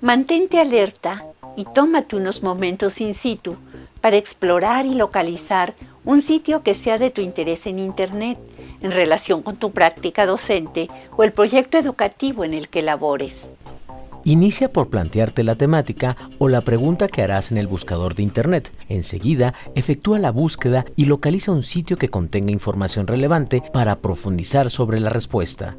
Mantente alerta y tómate unos momentos in situ para explorar y localizar un sitio que sea de tu interés en Internet, en relación con tu práctica docente o el proyecto educativo en el que labores. Inicia por plantearte la temática o la pregunta que harás en el buscador de Internet. Enseguida, efectúa la búsqueda y localiza un sitio que contenga información relevante para profundizar sobre la respuesta.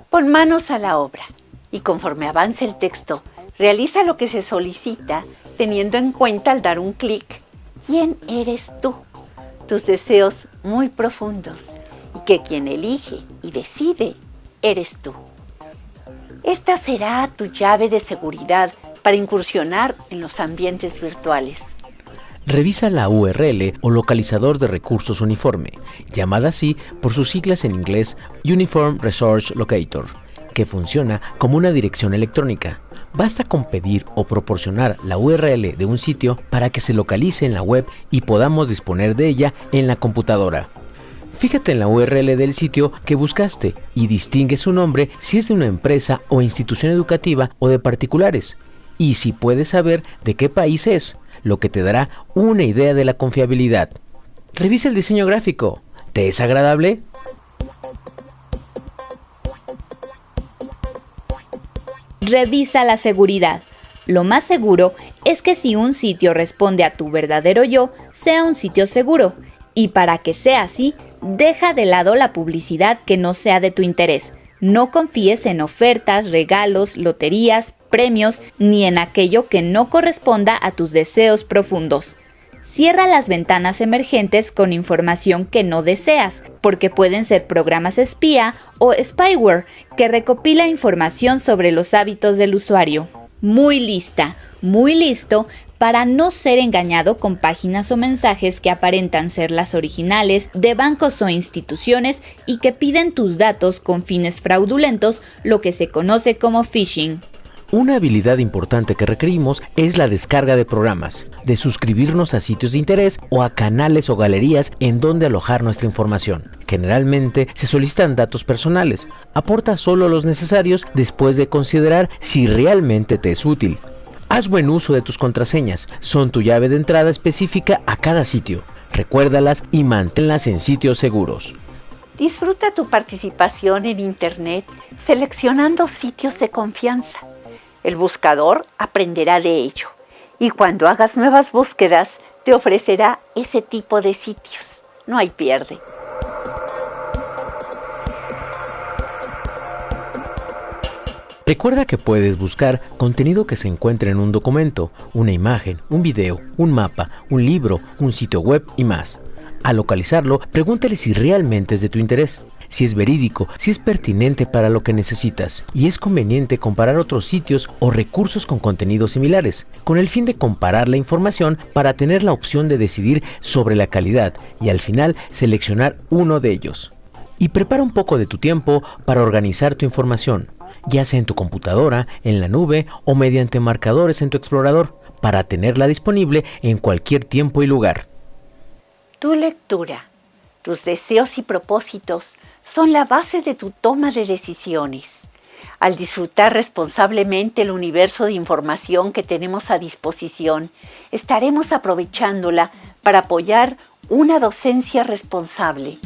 Pon manos a la obra y conforme avance el texto, realiza lo que se solicita, teniendo en cuenta al dar un clic quién eres tú, tus deseos muy profundos, y que quien elige y decide eres tú. Esta será tu llave de seguridad para incursionar en los ambientes virtuales. Revisa la URL o localizador de recursos uniforme, llamada así por sus siglas en inglés Uniform Resource Locator, que funciona como una dirección electrónica. Basta con pedir o proporcionar la URL de un sitio para que se localice en la web y podamos disponer de ella en la computadora. Fíjate en la URL del sitio que buscaste y distingue su nombre si es de una empresa o institución educativa o de particulares, y si puedes saber de qué país es, lo que te dará una idea de la confiabilidad. Revisa el diseño gráfico. ¿Te es agradable? Revisa la seguridad. Lo más seguro es que si un sitio responde a tu verdadero yo, sea un sitio seguro. Y para que sea así, deja de lado la publicidad que no sea de tu interés. No confíes en ofertas, regalos, loterías, premios, ni en aquello que no corresponda a tus deseos profundos. Cierra las ventanas emergentes con información que no deseas, porque pueden ser programas espía o spyware que recopila información sobre los hábitos del usuario. Muy lista, muy listo para no ser engañado con páginas o mensajes que aparentan ser las originales de bancos o instituciones y que piden tus datos con fines fraudulentos, lo que se conoce como phishing. Una habilidad importante que requerimos es la descarga de programas, de suscribirnos a sitios de interés o a canales o galerías en donde alojar nuestra información. Generalmente se solicitan datos personales. Aporta solo los necesarios después de considerar si realmente te es útil. Haz buen uso de tus contraseñas, son tu llave de entrada específica a cada sitio. Recuérdalas y manténlas en sitios seguros. Disfruta tu participación en Internet seleccionando sitios de confianza. El buscador aprenderá de ello y cuando hagas nuevas búsquedas te ofrecerá ese tipo de sitios. No hay pierde. Recuerda que puedes buscar contenido que se encuentre en un documento, una imagen, un video, un mapa, un libro, un sitio web y más. Al localizarlo, pregúntale si realmente es de tu interés, si es verídico, si es pertinente para lo que necesitas, y es conveniente comparar otros sitios o recursos con contenidos similares, con el fin de comparar la información para tener la opción de decidir sobre la calidad y al final seleccionar uno de ellos. Y prepara un poco de tu tiempo para organizar tu información, ya sea en tu computadora, en la nube o mediante marcadores en tu explorador, para tenerla disponible en cualquier tiempo y lugar. Tu lectura, tus deseos y propósitos son la base de tu toma de decisiones. Al disfrutar responsablemente el universo de información que tenemos a disposición, estaremos aprovechándola para apoyar una docencia responsable.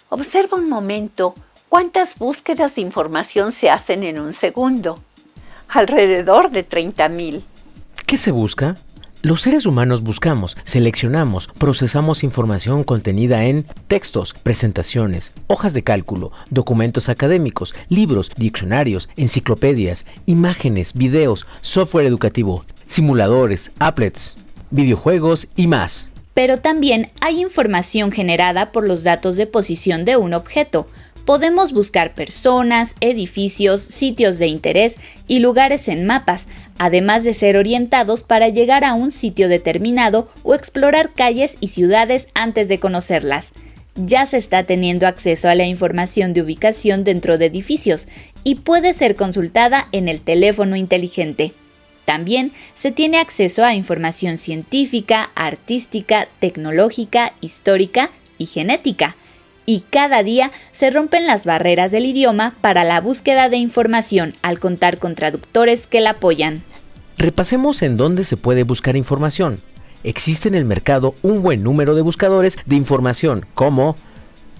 Observa un momento cuántas búsquedas de información se hacen en un segundo. Alrededor de 30,000. ¿Qué se busca? Los seres humanos buscamos, seleccionamos, procesamos información contenida en textos, presentaciones, hojas de cálculo, documentos académicos, libros, diccionarios, enciclopedias, imágenes, videos, software educativo, simuladores, applets, videojuegos y más. Pero también hay información generada por los datos de posición de un objeto. Podemos buscar personas, edificios, sitios de interés y lugares en mapas, además de ser orientados para llegar a un sitio determinado o explorar calles y ciudades antes de conocerlas. Ya se está teniendo acceso a la información de ubicación dentro de edificios y puede ser consultada en el teléfono inteligente. También se tiene acceso a información científica, artística, tecnológica, histórica y genética. Y cada día se rompen las barreras del idioma para la búsqueda de información al contar con traductores que la apoyan. Repasemos en dónde se puede buscar información. Existe en el mercado un buen número de buscadores de información como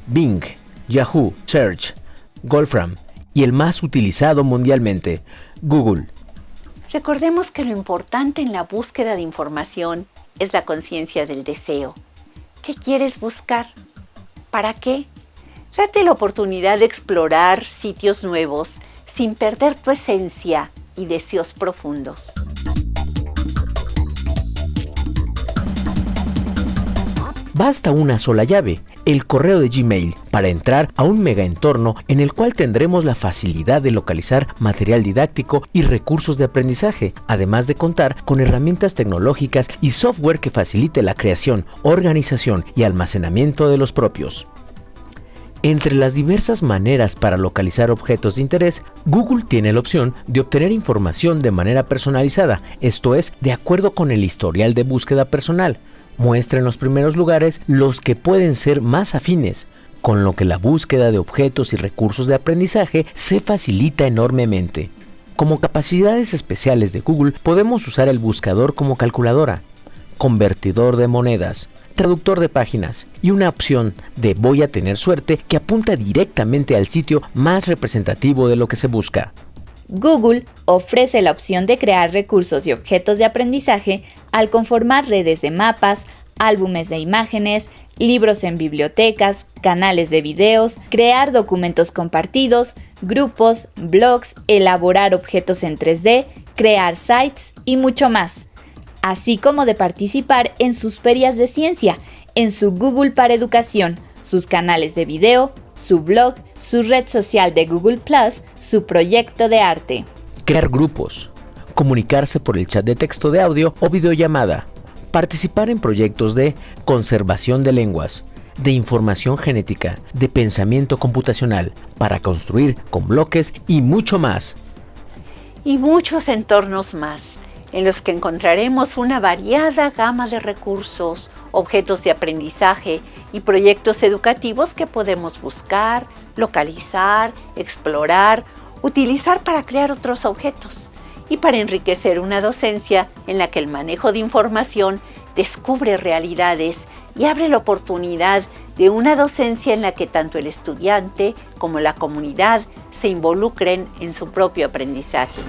Bing, Yahoo, Search, Wolfram y el más utilizado mundialmente, Google. Recordemos que lo importante en la búsqueda de información es la conciencia del deseo. ¿Qué quieres buscar? ¿Para qué? Date la oportunidad de explorar sitios nuevos sin perder tu esencia y deseos profundos. Basta una sola llave, el correo de Gmail, para entrar a un megaentorno en el cual tendremos la facilidad de localizar material didáctico y recursos de aprendizaje, además de contar con herramientas tecnológicas y software que facilite la creación, organización y almacenamiento de los propios. Entre las diversas maneras para localizar objetos de interés, Google tiene la opción de obtener información de manera personalizada, esto es, de acuerdo con el historial de búsqueda personal. Muestra en los primeros lugares los que pueden ser más afines, con lo que la búsqueda de objetos y recursos de aprendizaje se facilita enormemente. Como capacidades especiales de Google, podemos usar el buscador como calculadora, convertidor de monedas, traductor de páginas y una opción de voy a tener suerte que apunta directamente al sitio más representativo de lo que se busca. Google ofrece la opción de crear recursos y objetos de aprendizaje al conformar redes de mapas, álbumes de imágenes, libros en bibliotecas, canales de videos, crear documentos compartidos, grupos, blogs, elaborar objetos en 3D, crear sites y mucho más, así como de participar en sus ferias de ciencia, en su Google para Educación, sus canales de video, su blog, su red social de Google+, su proyecto de arte. Crear grupos, comunicarse por el chat de texto de audio o videollamada, participar en proyectos de conservación de lenguas, de información genética, de pensamiento computacional, para construir con bloques y mucho más. Y muchos entornos más, en los que encontraremos una variada gama de recursos, objetos de aprendizaje y proyectos educativos que podemos buscar, localizar, explorar, utilizar para crear otros objetos y para enriquecer una docencia en la que el manejo de información descubre realidades y abre la oportunidad de una docencia en la que tanto el estudiante como la comunidad se involucren en su propio aprendizaje.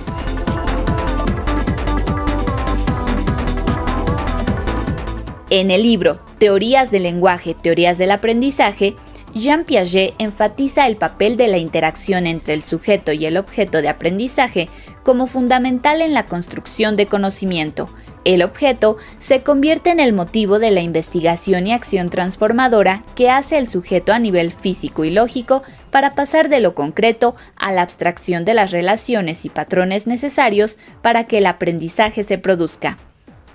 En el libro Teorías del lenguaje, teorías del aprendizaje, Jean Piaget enfatiza el papel de la interacción entre el sujeto y el objeto de aprendizaje como fundamental en la construcción de conocimiento. El objeto se convierte en el motivo de la investigación y acción transformadora que hace el sujeto a nivel físico y lógico para pasar de lo concreto a la abstracción de las relaciones y patrones necesarios para que el aprendizaje se produzca.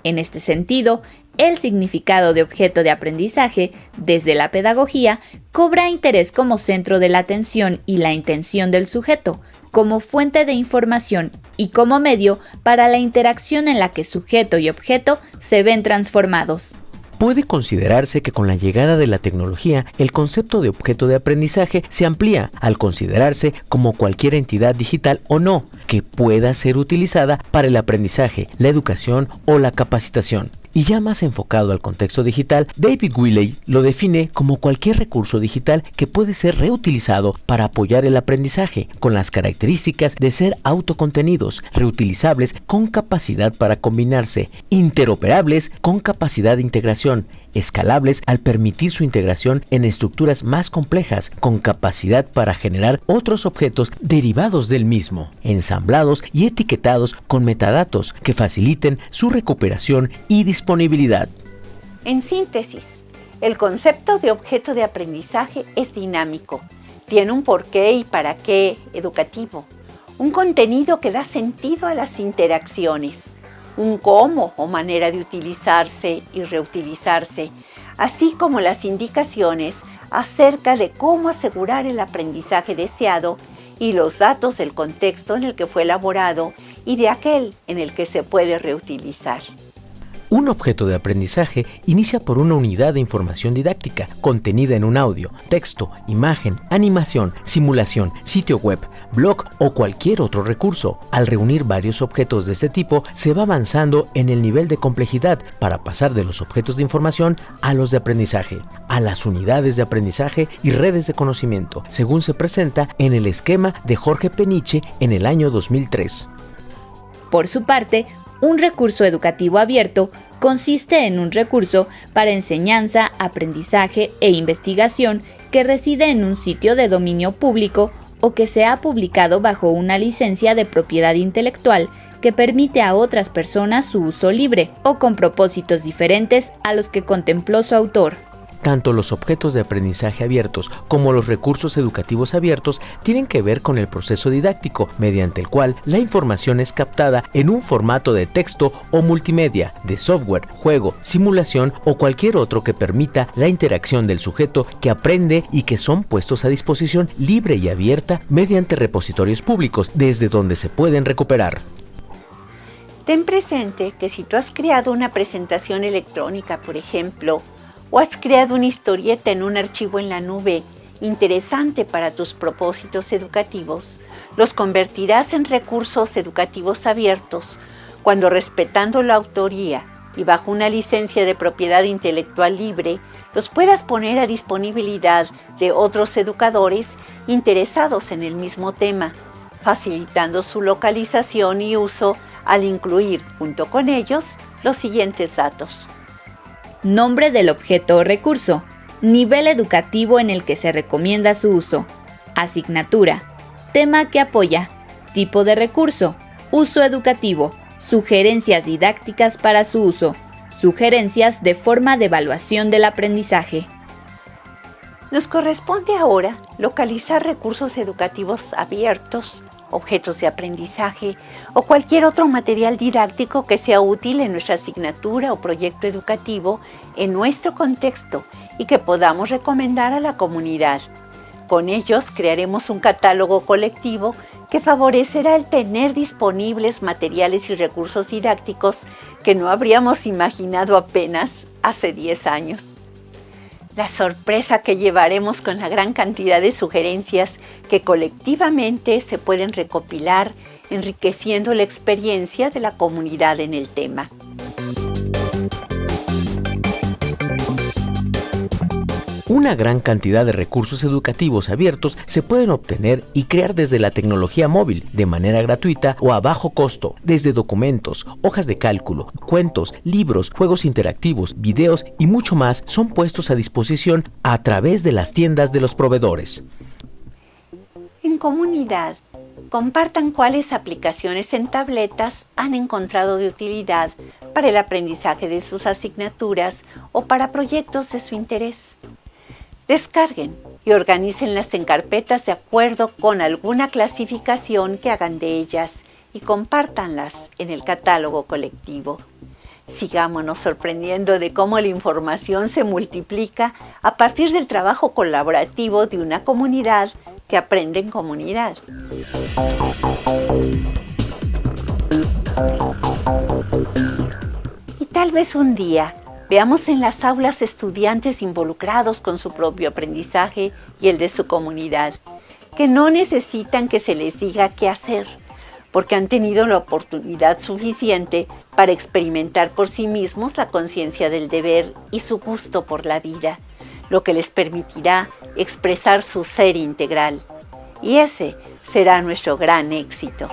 En este sentido, el significado de objeto de aprendizaje, desde la pedagogía, cobra interés como centro de la atención y la intención del sujeto, como fuente de información y como medio para la interacción en la que sujeto y objeto se ven transformados. Puede considerarse que con la llegada de la tecnología, el concepto de objeto de aprendizaje se amplía al considerarse como cualquier entidad digital o no, que pueda ser utilizada para el aprendizaje, la educación o la capacitación. Y ya más enfocado al contexto digital, David Wiley lo define como cualquier recurso digital que puede ser reutilizado para apoyar el aprendizaje, con las características de ser autocontenidos, reutilizables con capacidad para combinarse, interoperables con capacidad de integración, escalables al permitir su integración en estructuras más complejas, con capacidad para generar otros objetos derivados del mismo, ensamblados y etiquetados con metadatos que faciliten su recuperación y disponibilidad. En síntesis, el concepto de objeto de aprendizaje es dinámico, tiene un porqué y para qué educativo, un contenido que da sentido a las interacciones, un cómo o manera de utilizarse y reutilizarse, así como las indicaciones acerca de cómo asegurar el aprendizaje deseado y los datos del contexto en el que fue elaborado y de aquel en el que se puede reutilizar. Un objeto de aprendizaje inicia por una unidad de información didáctica contenida en un audio, texto, imagen, animación, simulación, sitio web, blog o cualquier otro recurso. Al reunir varios objetos de este tipo, se va avanzando en el nivel de complejidad para pasar de los objetos de información a los de aprendizaje, a las unidades de aprendizaje y redes de conocimiento, según se presenta en el esquema de Jorge Peniche en el año 2003. Por su parte, un recurso educativo abierto consiste en un recurso para enseñanza, aprendizaje e investigación que reside en un sitio de dominio público o que se ha publicado bajo una licencia de propiedad intelectual que permite a otras personas su uso libre o con propósitos diferentes a los que contempló su autor. Tanto los objetos de aprendizaje abiertos como los recursos educativos abiertos tienen que ver con el proceso didáctico, mediante el cual la información es captada en un formato de texto o multimedia, de software, juego, simulación o cualquier otro que permita la interacción del sujeto que aprende y que son puestos a disposición libre y abierta mediante repositorios públicos desde donde se pueden recuperar. Ten presente que si tú has creado una presentación electrónica, por ejemplo, o has creado una historieta en un archivo en la nube interesante para tus propósitos educativos, los convertirás en recursos educativos abiertos cuando, respetando la autoría y bajo una licencia de propiedad intelectual libre, los puedas poner a disponibilidad de otros educadores interesados en el mismo tema, facilitando su localización y uso al incluir, junto con ellos, los siguientes datos. Nombre del objeto o recurso, nivel educativo en el que se recomienda su uso, asignatura, tema que apoya, tipo de recurso, uso educativo, sugerencias didácticas para su uso, sugerencias de forma de evaluación del aprendizaje. Nos corresponde ahora localizar recursos educativos abiertos, objetos de aprendizaje o cualquier otro material didáctico que sea útil en nuestra asignatura o proyecto educativo en nuestro contexto y que podamos recomendar a la comunidad. Con ellos crearemos un catálogo colectivo que favorecerá el tener disponibles materiales y recursos didácticos que no habríamos imaginado apenas hace 10 años. La sorpresa que llevaremos con la gran cantidad de sugerencias que colectivamente se pueden recopilar, enriqueciendo la experiencia de la comunidad en el tema. Una gran cantidad de recursos educativos abiertos se pueden obtener y crear desde la tecnología móvil, de manera gratuita o a bajo costo, desde documentos, hojas de cálculo, cuentos, libros, juegos interactivos, videos y mucho más son puestos a disposición a través de las tiendas de los proveedores. En comunidad, compartan cuáles aplicaciones en tabletas han encontrado de utilidad para el aprendizaje de sus asignaturas o para proyectos de su interés. Descarguen y organícenlas en carpetas de acuerdo con alguna clasificación que hagan de ellas y compártanlas en el catálogo colectivo. Sigámonos sorprendiendo de cómo la información se multiplica a partir del trabajo colaborativo de una comunidad que aprende en comunidad. Y tal vez un día veamos en las aulas estudiantes involucrados con su propio aprendizaje y el de su comunidad, que no necesitan que se les diga qué hacer, porque han tenido la oportunidad suficiente para experimentar por sí mismos la conciencia del deber y su gusto por la vida, lo que les permitirá expresar su ser integral. Y ese será nuestro gran éxito.